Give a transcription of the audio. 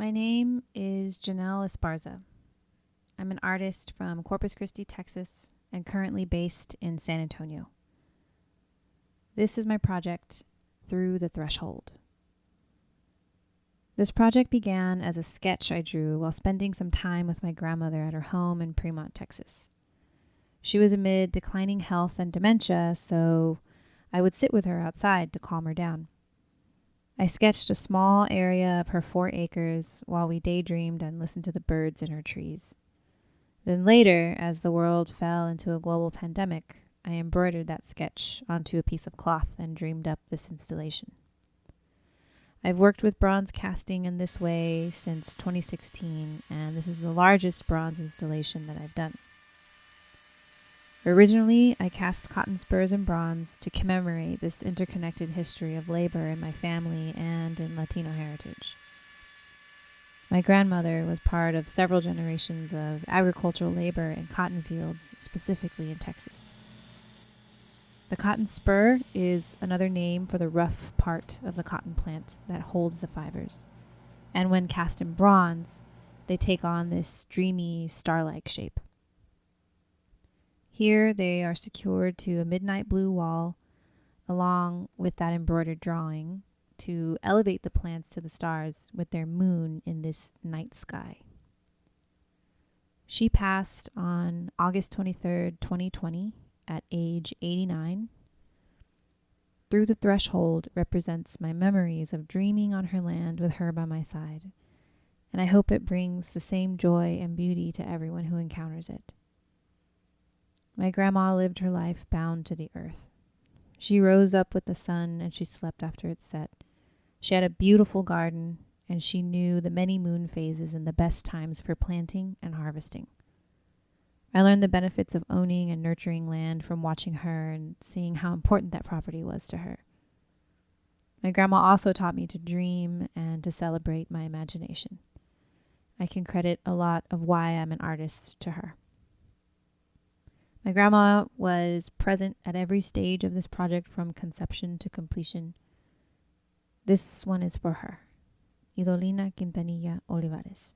My name is Jenelle Esparza. I'm an artist from Corpus Christi, Texas, and currently based in San Antonio. This is my project, Through the Threshold. This project began as a sketch I drew while spending some time with my grandmother at her home in Fremont, Texas. She was amid declining health and dementia, so I would sit with her outside to calm her down. I sketched a small area of her 4 acres while we daydreamed and listened to the birds in her trees. Then later, as the world fell into a global pandemic, I embroidered that sketch onto a piece of cloth and dreamed up this installation. I've worked with bronze casting in this way since 2016, and this is the largest bronze installation that I've done. Originally, I cast cotton spurs in bronze to commemorate this interconnected history of labor in my family and in Latino heritage. My grandmother was part of several generations of agricultural labor in cotton fields, specifically in Texas. The cotton spur is another name for the rough part of the cotton plant that holds the fibers, and when cast in bronze, they take on this dreamy, star-like shape. Here they are secured to a midnight blue wall, along with that embroidered drawing, to elevate the plants to the stars with their moon in this night sky. She passed on August 23rd, 2020, at age 89. Through the Threshold represents my memories of dreaming on her land with her by my side, and I hope it brings the same joy and beauty to everyone who encounters it. My grandma lived her life bound to the earth. She rose up with the sun and she slept after it set. She had a beautiful garden and she knew the many moon phases and the best times for planting and harvesting. I learned the benefits of owning and nurturing land from watching her and seeing how important that property was to her. My grandma also taught me to dream and to celebrate my imagination. I can credit a lot of why I'm an artist to her. My grandma was present at every stage of this project from conception to completion. This one is for her. Idolina Quintanilla Olivares.